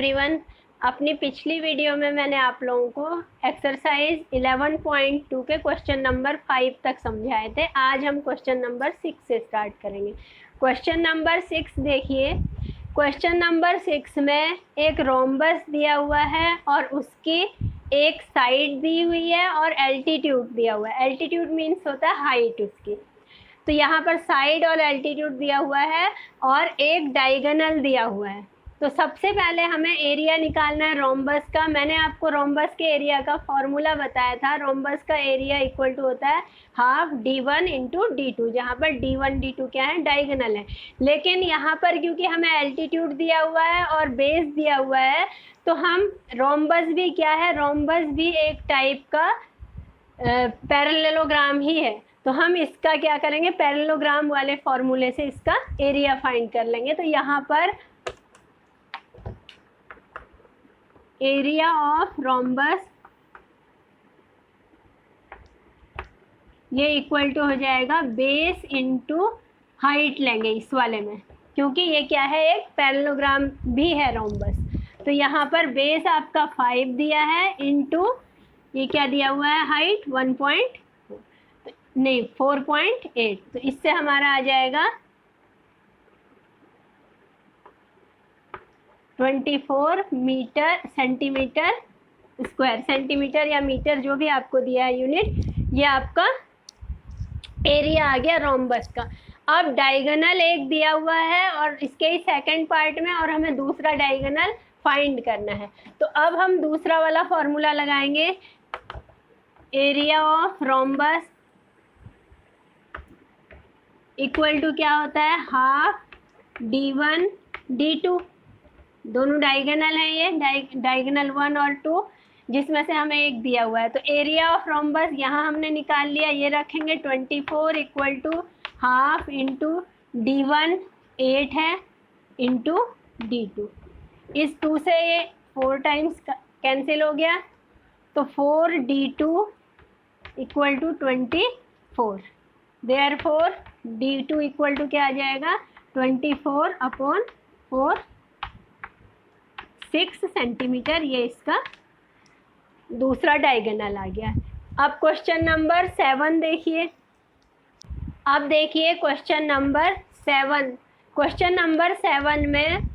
Everyone. अपनी पिछली video में मैंने आप लोगों को एक्सरसाइज 11.2 के क्वेश्चन नंबर 5 तक समझाए थे। आज हम क्वेश्चन नंबर 6 से स्टार्ट करेंगे। क्वेश्चन नंबर 6 देखिए। क्वेश्चन नंबर 6 में एक रोम्बस दिया हुआ है और उसकी एक साइड दी हुई है और एल्टीट्यूड दिया हुआ है। एल्टीट्यूड मीन्स होता है हाइट उसकी। तो यहाँ पर साइड और एल्टीट्यूड दिया हुआ है और एक डायगोनल दिया हुआ है। तो सबसे पहले हमें एरिया निकालना है रोम्बस का। मैंने आपको रोम्बस के एरिया का फॉर्मूला बताया था। रोम्बस का एरिया इक्वल टू होता है हाफ d1 इंटू d2, जहाँ पर d1 d2 क्या है, डायगोनल है। लेकिन यहाँ पर क्योंकि हमें एल्टीट्यूड दिया हुआ है और बेस दिया हुआ है, तो हम रोम्बस भी क्या है, रोम्बस भी एक टाइप का पैरेललोग्राम ही है। तो हम इसका क्या करेंगे, पैरेललोग्राम वाले फॉर्मूले से इसका एरिया फाइंड कर लेंगे। तो यहाँ पर एरिया ऑफ रोम्बस ये इक्वल टू हो जाएगा बेस इनटू हाइट लेंगे इस वाले में, क्योंकि ये क्या है, एक पैरेललोग्राम भी है रोम्बस। तो यहाँ पर बेस आपका 5 दिया है इनटू ये क्या दिया हुआ है, हाइट 4.8। तो इससे हमारा आ जाएगा 24 सेंटीमीटर स्क्वायर। सेंटीमीटर या मीटर जो भी आपको दिया है यूनिट, ये आपका एरिया आ गया रोम्बस का। अब डायगोनल एक दिया हुआ है और इसके ही सेकंड पार्ट में, और हमें दूसरा डायगोनल फाइंड करना है। तो अब हम दूसरा वाला फॉर्मूला लगाएंगे। Area of rhombus equal to क्या होता है, हाफ d1 d2। दोनों डायगोनल हैं, ये डायगोनल 1 और 2, जिसमें से हमें एक दिया हुआ है। तो एरिया ऑफ रोम्बस यहाँ हमने निकाल लिया। ये रखेंगे 24 equal to half into d1 8 है इंटू d2। इस 2 से ये 4 टाइम्स कैंसिल हो गया, तो 4d2 equal to 24। Therefore d2 equal to क्या आ जाएगा, 24/4, 6 सेंटीमीटर। ये इसका दूसरा डायगोनल आ गया। अब क्वेश्चन नंबर 7 देखिए। अब देखिए क्वेश्चन नंबर 7। क्वेश्चन नंबर 7 में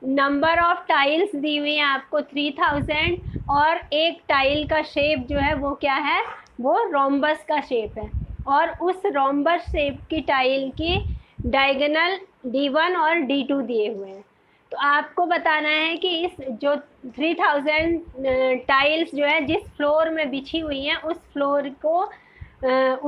नंबर ऑफ टाइल्स दी हुई है आपको 3000, और एक टाइल का शेप जो है वो क्या है, वो रोम्बस का शेप है। और उस रोम्बस शेप की टाइल की डायगोनल d1 और d2 दिए हुए हैं। तो आपको बताना है कि इस जो 3000 टाइल्स जो है जिस फ्लोर में बिछी हुई हैं, उस फ्लोर को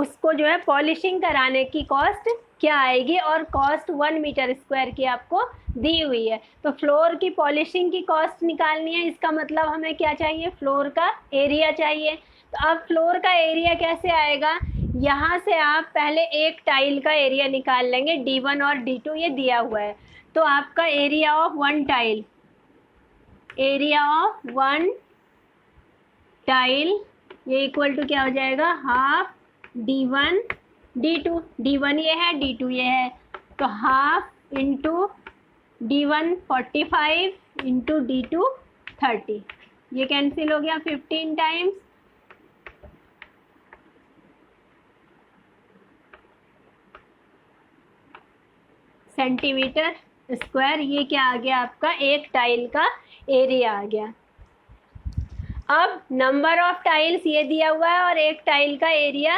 उसको जो है पॉलिशिंग कराने की कॉस्ट क्या आएगी, और कॉस्ट 1 मीटर स्क्वायर की आपको दी हुई है। तो फ्लोर की पॉलिशिंग की कॉस्ट निकालनी है। इसका मतलब हमें क्या चाहिए, फ्लोर का एरिया चाहिए। तो अब फ्लोर का एरिया कैसे आएगा, यहाँ से आप पहले एक टाइल का एरिया निकाल लेंगे, d1 और d2 ये दिया हुआ है। तो आपका area of one tile, area of one tile ये इक्वल टू क्या हो जाएगा, हाफ d1 d2। d1 ये है, d2 ये है, तो half into d1 45 into d2 30। ये कैंसिल हो गया 15 टाइम्स। Centimetre square. ये क्या आ गया, आपका एक टाइल का एरिया आ गया। अब नंबर ऑफ टाइल्स ये दिया हुआ है और एक टाइल का एरिया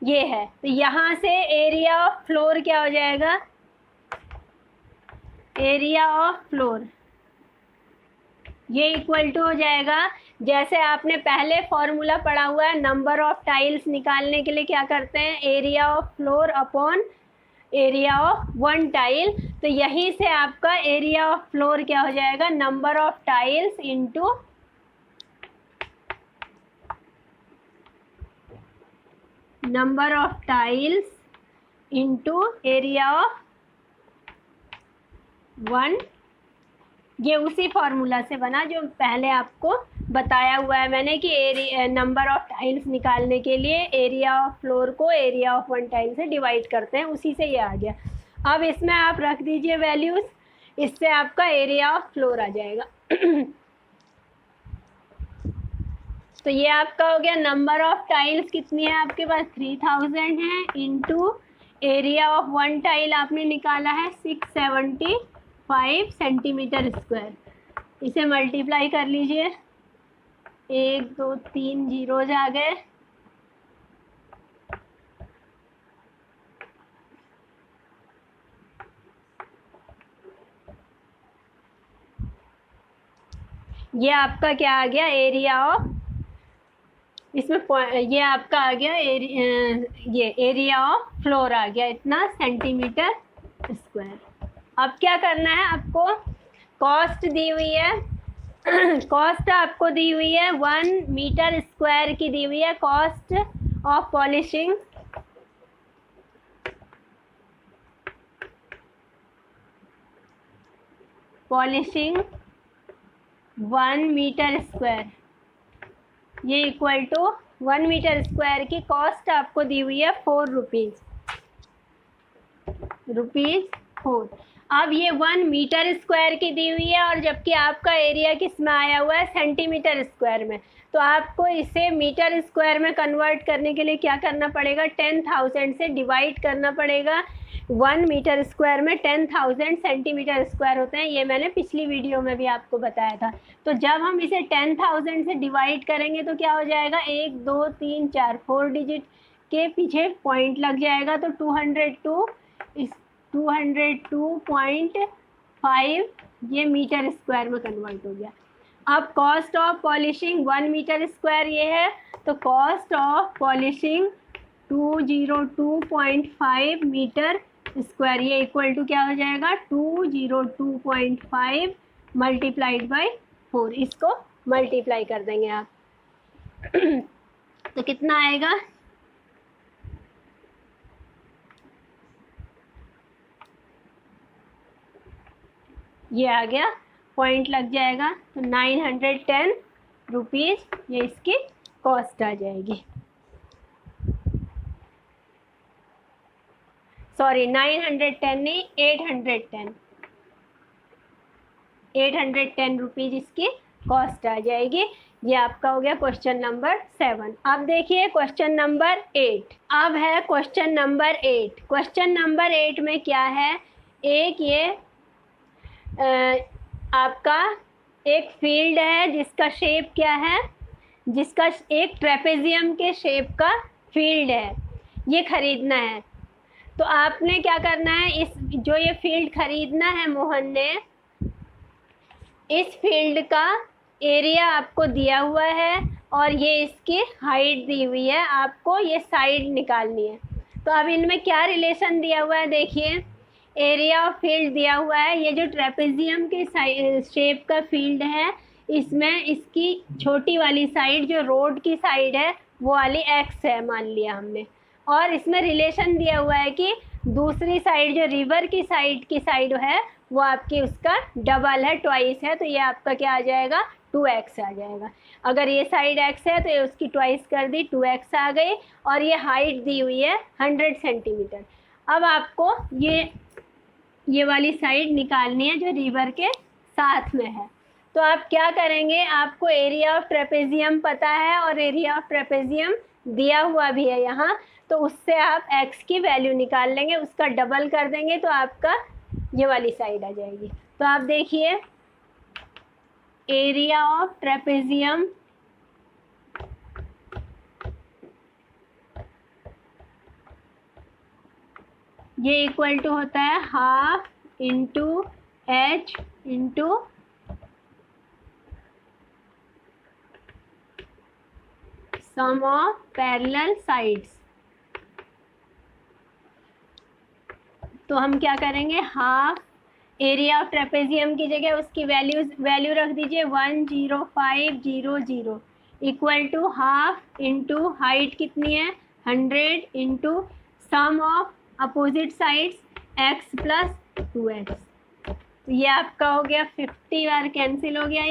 ये है। तो यहाँ से एरिया ऑफ फ्लोर क्या हो जाएगा, एरिया ऑफ फ्लोर ये इक्वल टू हो जाएगा, जैसे आपने पहले फॉर्मूला पढ़ा हुआ है, नंबर ऑफ टाइल्स निकालने के लिए क्या करते हैं, area of floor upon area of one tile. तो यहीं से आपका एरिया ऑफ फ्लोर क्या हो जाएगा, number of tiles into number of tiles into area of one. ये उसी फॉर्मूला से बना जो पहले आपको बताया हुआ है मैंने कि एरिया नंबर ऑफ टाइल्स निकालने के लिए एरिया ऑफ फ्लोर को एरिया ऑफ वन टाइल से डिवाइड करते हैं, उसी से ये आ गया। अब इसमें आप रख दीजिए वैल्यूज़, इससे आपका एरिया ऑफ फ्लोर आ जाएगा। तो ये आपका हो गया नंबर ऑफ टाइल्स कितनी है आपके पास 3000 है, into area of one tile आपने निकाला है 675 सेंटीमीटर स्क्वायर। इसे मल्टीप्लाई कर लीजिए, 1 2 3 जीरोज आ गए। ये आपका क्या आ गया एरिया ऑफ, इसमें ये आपका आ गया ये एरिया ऑफ फ्लोर आ गया इतना सेंटीमीटर स्क्वायर। अब क्या करना है आपको, कॉस्ट दी हुई है कॉस्ट आपको दी हुई है 1 मीटर स्क्वायर की दी हुई है cost of polishing. Polishing 1 metre square, ये इक्वल टू 1 मीटर स्क्वायर की कॉस्ट आपको दी हुई है 4 रुपीज़ 4। अब ये 1 मीटर स्क्वायर की दी हुई है और जबकि आपका एरिया किस में आया हुआ है सेंटीमीटर स्क्वायर में, तो आपको इसे मीटर स्क्वायर में कन्वर्ट करने के लिए क्या करना पड़ेगा, 10,000 से डिवाइड करना पड़ेगा। 1 मीटर स्क्वायर में 10,000 सेंटीमीटर स्क्वायर होते हैं, ये मैंने पिछली वीडियो में भी आपको बताया था। तो जब हम इसे 10,000 से डिवाइड करेंगे तो क्या हो जाएगा, 1 2 3 4 4 डिजिट के पीछे पॉइंट लग जाएगा, तो 202 इस 202.5 ये मीटर स्क्वायर में कन्वर्ट हो गया। अब cost of polishing 1 metre square ये है, तो cost of polishing 202.5 metre square, ये इक्वल टू क्या हो जाएगा 202.5 मल्टीप्लाइड बाई 4। इसको मल्टीप्लाई कर देंगे आप तो कितना आएगा, ये आ गया, पॉइंट लग जाएगा, तो 910 रुपीज़ ये इसकी कॉस्ट आ जाएगी। सॉरी 910 नहीं, 810 रुपीज़ इसकी कॉस्ट आ जाएगी। ये आपका हो गया क्वेश्चन नंबर 7। अब देखिए क्वेश्चन नंबर 8। अब है क्वेश्चन नंबर 8। क्वेश्चन नंबर 8 में क्या है, एक ये आपका एक फील्ड है जिसका शेप क्या है, जिसका एक ट्रेपेजियम के शेप का फील्ड है, ये खरीदना है। तो आपने क्या करना है, इस जो ये फील्ड खरीदना है मोहन ने, इस फील्ड का एरिया आपको दिया हुआ है और ये इसकी हाइट दी हुई है, आपको ये साइड निकालनी है। तो अब इनमें क्या रिलेशन दिया हुआ है, देखिए एरिया ऑफ फील्ड दिया हुआ है, ये जो ट्रेपेजियम के शेप का फील्ड है, इसमें इसकी छोटी वाली साइड जो रोड की साइड है वो वाली एक्स है मान लिया हमने, और इसमें रिलेशन दिया हुआ है कि दूसरी साइड जो रिवर की साइड है वो आपकी उसका डबल है, ट्वाइस है, तो ये आपका क्या आ जाएगा 2x आ जाएगा। अगर ये साइड x है तो ये उसकी ट्वाइस कर दी, 2x आ गई, और ये हाइट दी हुई है 100 सेंटीमीटर। अब आपको ये वाली साइड निकालनी है जो रिवर के साथ में है। तो आप क्या करेंगे, आपको एरिया ऑफ ट्रेपेजियम पता है और एरिया ऑफ ट्रेपेजियम दिया हुआ भी है यहाँ, तो उससे आप x की वैल्यू निकाल लेंगे, उसका डबल कर देंगे तो आपका ये वाली साइड आ जाएगी। तो आप देखिए एरिया ऑफ ट्रेपेजियम ये इक्वल टू होता है half into h into sum of parallel sides. तो हम क्या करेंगे, हाफ एरिया ऑफ ट्रेपेजियम की जगह उसकी वैल्यू रख दीजिए 10500 equal to half into height कितनी है 100 into sum of opposite sides x plus 2x। तो ये आपका हो गया 50 बार कैंसिल हो गया,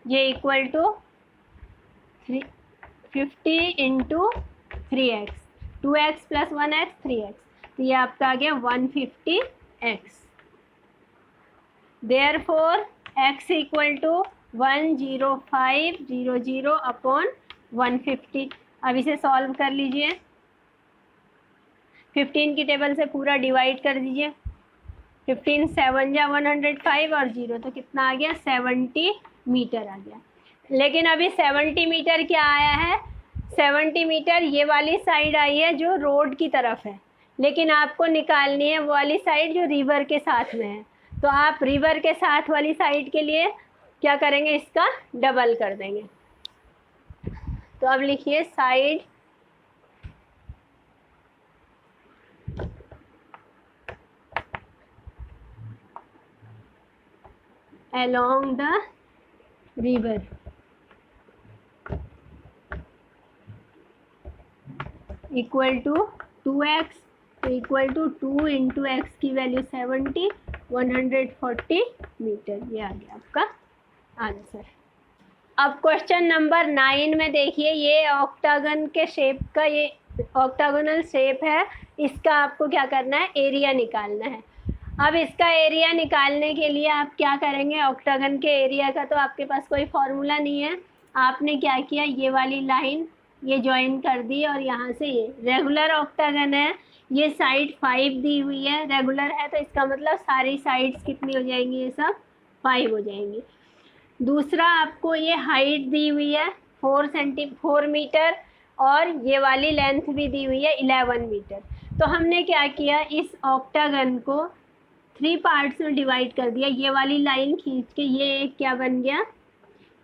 ये equal to 50 into 3x, 2x plus 1x 3x, तो ये आपका आ गया 150x। Therefore x equal to 10500 upon 150। अब इसे सॉल्व कर लीजिए, 15 की टेबल से पूरा डिवाइड कर दीजिए। 15 7 जा 105 और 0 तो कितना आ गया, 70 मीटर आ गया। लेकिन अभी 70 मीटर क्या आया है, 70 मीटर ये वाली साइड आई है जो रोड की तरफ है, लेकिन आपको निकालनी है वो वाली साइड जो रिवर के साथ में है। तो आप रिवर के साथ वाली साइड के लिए क्या करेंगे, इसका डबल कर देंगे। तो अब लिखिए side along the river equal to 2x, तो इक्वल टू 2 इंटू एक्स की वैल्यू 70, 140 मीटर। ये आ गया आपका आंसर। अब क्वेश्चन नंबर 9 में देखिए, ये ऑक्टागन के शेप का, ये ऑक्टागोनल शेप है, इसका आपको क्या करना है, एरिया निकालना है। अब इसका एरिया निकालने के लिए आप क्या करेंगे, ऑक्टागन के एरिया का तो आपके पास कोई फॉर्मूला नहीं है। आपने क्या किया, ये वाली लाइन ये ज्वाइन कर दी और यहाँ से ये रेगुलर ऑक्टागन है, ये साइड 5 दी हुई है, रेगुलर है तो इसका मतलब सारी साइड्स कितनी हो जाएंगी, ये सब 5 हो जाएंगी। दूसरा आपको ये हाइट दी हुई है 4 मीटर और ये वाली लेंथ भी दी हुई है 11 मीटर। तो हमने क्या किया, इस ऑक्टागन को 3 पार्ट्स में डिवाइड कर दिया। ये वाली लाइन खींच के ये एक क्या बन गया,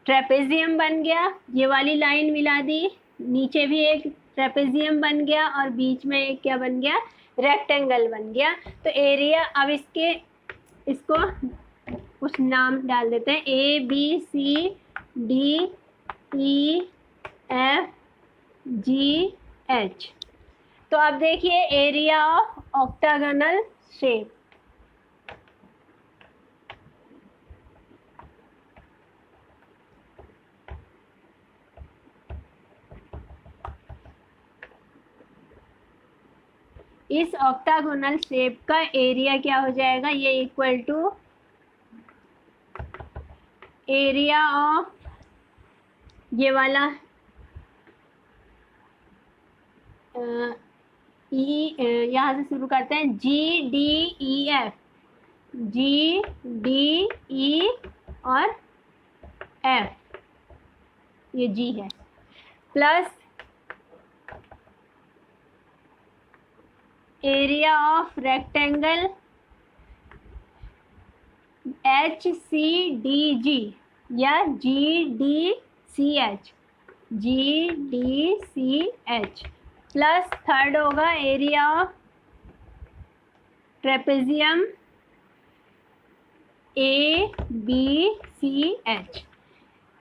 ट्रेपेजियम बन गया। ये वाली लाइन मिला दी, नीचे भी एक ट्रेपेजियम बन गया और बीच में एक क्या बन गया, रेक्टेंगल बन गया। तो एरिया, अब इसको कुछ नाम डाल देते हैं, ABCDEFGH। तो अब देखिए एरिया ऑफ ऑक्टागोनल शेप, इस ऑक्टागोनल शेप का एरिया क्या हो जाएगा, ये इक्वल टू एरिया ऑफ ये वाला यहाँ से शुरू करते हैं, GDEF, GDE और F, ये G है, plus area of rectangle HCDG या GDCH, GDCH, प्लस थर्ड होगा एरिया ऑफ ट्रेपेजियम ABCH।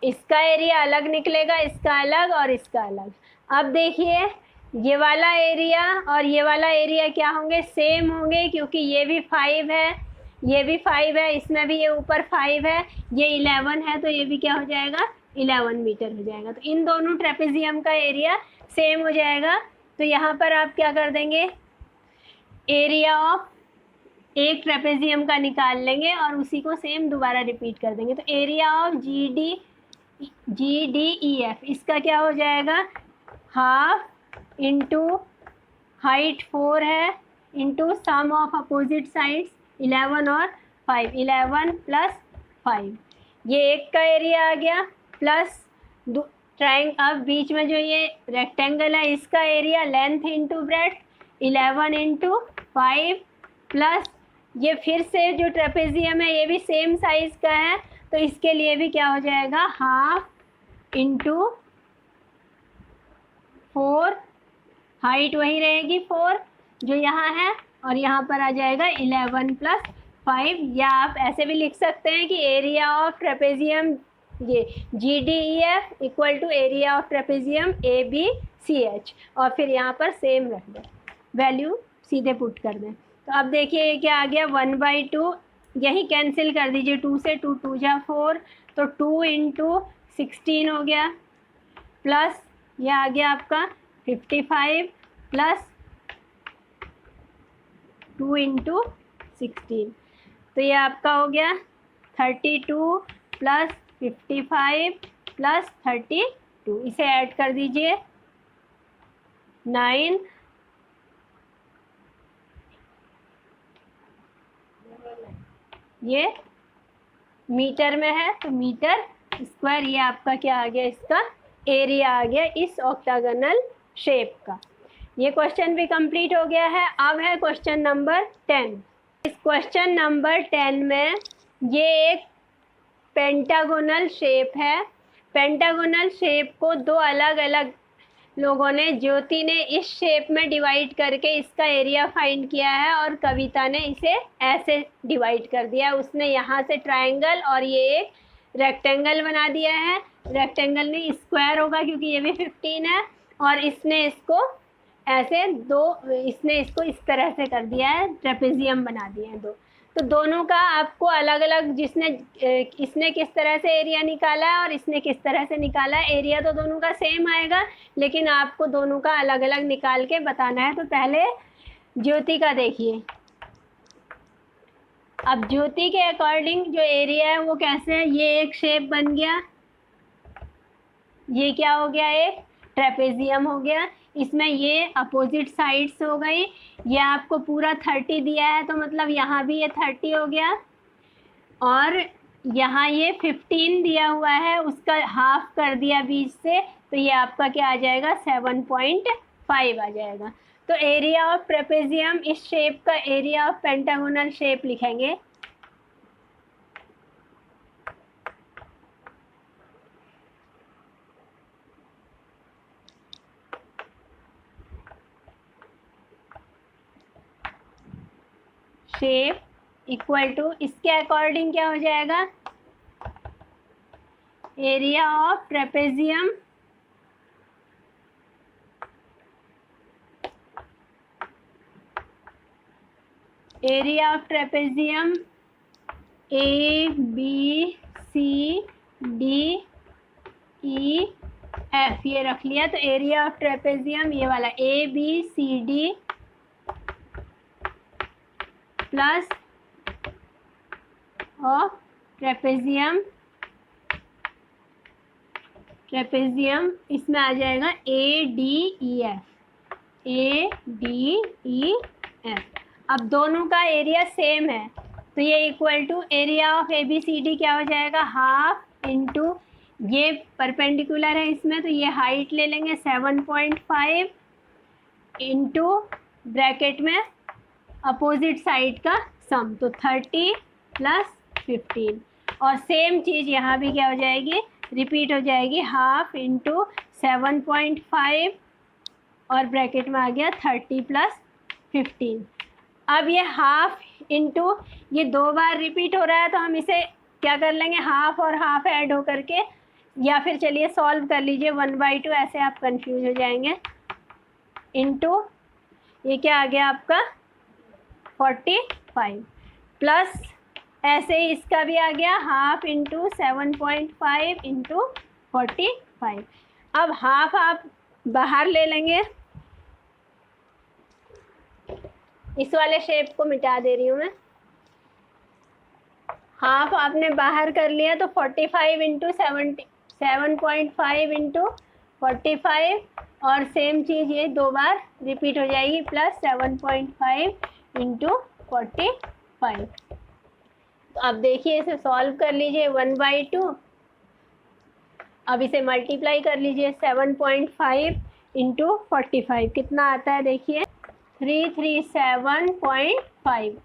इसका एरिया अलग निकलेगा, इसका अलग और इसका अलग। अब देखिए ये वाला एरिया और ये वाला एरिया क्या होंगे, सेम होंगे, क्योंकि ये भी 5 है, ये भी 5 है, इसमें भी ये ऊपर 5 है, ये 11 है, तो ये भी क्या हो जाएगा, 11 मीटर हो जाएगा। तो इन दोनों ट्रेपेजियम का एरिया सेम हो जाएगा। तो यहाँ पर आप क्या कर देंगे, एरिया ऑफ एक ट्रेपेजियम का निकाल लेंगे और उसी को सेम दोबारा रिपीट कर देंगे। तो एरिया ऑफ GDEF, इसका क्या हो जाएगा, हाफ इंटू हाइट 4 है into sum of opposite sides 11 और 5, 11 प्लस 5, ये एक का एरिया आ गया, प्लस अब बीच में जो ये रेक्टेंगल है इसका area, length into breadth 11 into 5, plus ये फिर से जो ट्रेपेजियम है ये भी सेम साइज का है, तो इसके लिए भी क्या हो जाएगा, हाफ इंटू 4, हाइट वही रहेगी 4 जो यहाँ है, और यहाँ पर आ जाएगा 11 प्लस 5। या आप ऐसे भी लिख सकते हैं कि एरिया ऑफ ट्रेपेजियम ये GDEF equal to area of trapezium ABCH, और फिर यहाँ पर सेम रख दें, वैल्यू सीधे पुट कर दें। तो अब देखिए ये क्या आ गया, 1/2, यही कैंसिल कर दीजिए, 2 से 2 2 जा 4, तो 2 इंटू 16 हो गया, प्लस ये आ गया आपका 55 प्लस 2 इंटू 16, तो ये आपका हो गया 32 प्लस 55 प्लस 32, इसे ऐड कर दीजिए 9, ये मीटर में है तो मीटर स्क्वायर, ये आपका क्या आ गया, इसका एरिया आ गया इस ऑक्टागोनल शेप का। ये क्वेश्चन भी कंप्लीट हो गया है। अब है क्वेश्चन नंबर 10। इस क्वेश्चन नंबर 10 में ये एक पेंटागोनल शेप है। पेंटागोनल शेप को दो अलग अलग लोगों ने, ज्योति ने इस शेप में डिवाइड करके इसका एरिया फाइंड किया है और कविता ने इसे ऐसे डिवाइड कर दिया। उसने यहाँ से ट्रायंगल और ये एक रेक्टेंगल बना दिया है। रेक्टेंगल नहीं, स्क्वायर होगा क्योंकि ये भी 15 है, और इसने इसको ऐसे इसने इसको इस तरह से कर दिया है, ट्रेपेजियम बना दिए हैं दो। तो दोनों का आपको अलग अलग, इसने किस तरह से एरिया निकाला है और इसने किस तरह से निकाला है, एरिया तो दोनों का सेम आएगा, लेकिन आपको दोनों का अलग अलग निकाल के बताना है। तो पहले ज्योति का देखिए। अब ज्योति के अकॉर्डिंग जो एरिया है वो कैसे है, ये एक शेप बन गया, ये क्या हो गया, एक ट्रेपेजियम हो गया। इसमें ये अपोजिट साइड्स हो गई। ये आपको पूरा 30 दिया है तो मतलब यहाँ भी ये 30 हो गया, और यहाँ ये 15 दिया हुआ है, उसका हाफ कर दिया बीच से, तो ये आपका क्या आ जाएगा, 7.5 आ जाएगा। तो एरिया ऑफ ट्रेपेजियम, इस शेप का एरिया ऑफ पेंटागोनल शेप लिखेंगे। शेप इक्वल टू, इसके अकॉर्डिंग क्या हो जाएगा, area of trapezium area of trapezium A B C D E F, ये रख लिया। तो एरिया ऑफ ट्रेपेजियम ये वाला A B C D plus of trapezium इसमें आ जाएगा ए डी ई एफ। अब दोनों का एरिया सेम है तो ये equal to area of A B C D क्या हो जाएगा, हाफ इंटू, ये परपेंडिकुलर है इसमें तो ये हाइट ले लेंगे 7.5 इंटू ब्रैकेट में अपोजिट साइड का सम, तो 30 प्लस 15, और सेम चीज़ यहाँ भी क्या हो जाएगी, रिपीट हो जाएगी, हाफ इंटू 7.5 और ब्रैकेट में आ गया 30 प्लस 15। अब ये हाफ इंटू, ये दो बार रिपीट हो रहा है तो हम इसे क्या कर लेंगे, हाफ और हाफ ऐड हो करके, या फिर चलिए सॉल्व कर लीजिए 1/2, ऐसे आप कंफ्यूज हो जाएंगे, इंटू ये क्या आ गया आपका 45 प्लस, ऐसे ही इसका भी आ गया हाफ इंटू 7.5 इंटू 45। अब हाफ आप बाहर ले लेंगे, इस वाले शेप को मिटा दे रही हूँ मैं, हाफ आपने बाहर कर लिया तो 45 इंटू 7.5 इंटू 45, और सेम चीज़ ये दो बार रिपीट हो जाएगी, प्लस 7.5 इंटू 45। तो अब देखिए इसे सॉल्व कर लीजिए 1/2, अब इसे मल्टीप्लाई कर लीजिए 7.5 इंटू 45 कितना आता है, देखिए 337.5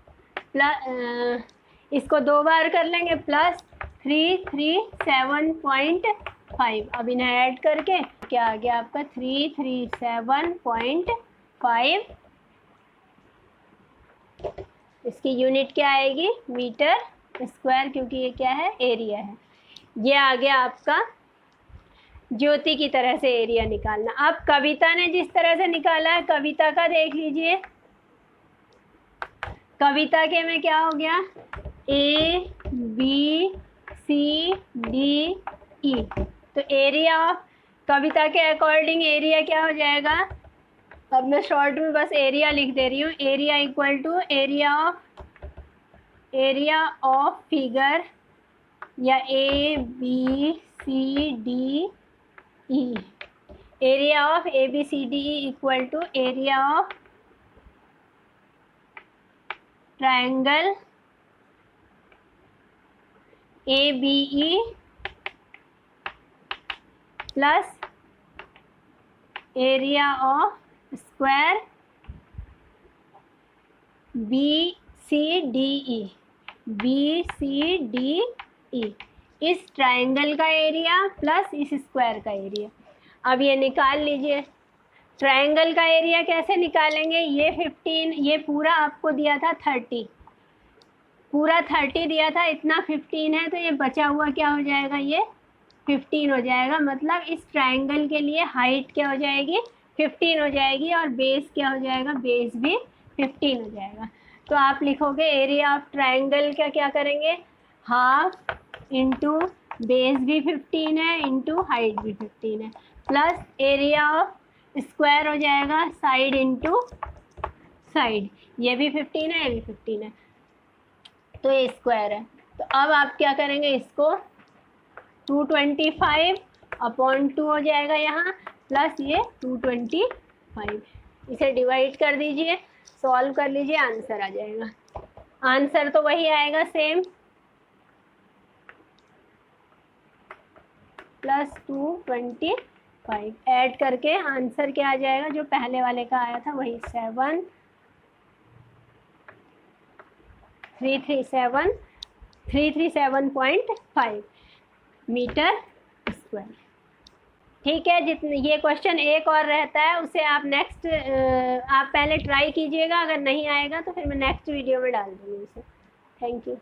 प्लस, इसको दो बार कर लेंगे, प्लस 337.5, अब इन्हें ऐड करके क्या आ गया आपका 337.5, इसकी यूनिट क्या आएगी, मीटर स्क्वायर, क्योंकि ये क्या है, एरिया है। ये आ गया आपका ज्योति की तरह से एरिया निकालना। अब कविता ने जिस तरह से निकाला है, कविता का देख लीजिए। कविता के में क्या हो गया, ए बी सी डी ई, तो एरिया ऑफ कविता के अकॉर्डिंग एरिया क्या हो जाएगा, अब मैं शॉर्ट में बस एरिया लिख दे रही हूँ, area equal to area of figure या ABCDE, area of ABCDE equal to area of triangle ABE plus area of square BCDE, इस ट्रायंगल का एरिया प्लस इस स्क्वायर का एरिया। अब ये निकाल लीजिए। ट्रायंगल का एरिया कैसे निकालेंगे? ये 15, ये पूरा आपको दिया था 30, पूरा 30 दिया था, इतना 15 है, तो ये बचा हुआ क्या हो जाएगा? ये 15 हो जाएगा। मतलब इस ट्रायंगल के लिए हाइट क्या हो जाएगी? 15 हो जाएगी, और बेस क्या हो जाएगा? बेस भी 15 हो जाएगा। तो आप लिखोगे एरिया ऑफ ट्रायंगल का क्या करेंगे? हाफ इंटू बेस भी 15 है इंटू हाइट भी 15 है, प्लस एरिया ऑफ स्क्वायर हो जाएगा साइड इंटू साइड, ये भी 15 है, ये भी 15 है, तो ये स्क्वायर है। तो अब आप क्या करेंगे? इसको 225/2 हो जाएगा यहाँ, प्लस ये 225, इसे डिवाइड कर दीजिए, सॉल्व कर लीजिए, आंसर आ जाएगा। आंसर तो वही आएगा सेम, प्लस 225 ऐड करके आंसर क्या आ जाएगा? जो पहले वाले का आया था वही 337.5 मीटर स्क्वायर। ठीक है, जितने ये क्वेश्चन एक और रहता है, उसे आप नेक्स्ट आप पहले ट्राई कीजिएगा, अगर नहीं आएगा तो फिर मैं नेक्स्ट वीडियो में डाल दूँगी उसे। Thank you.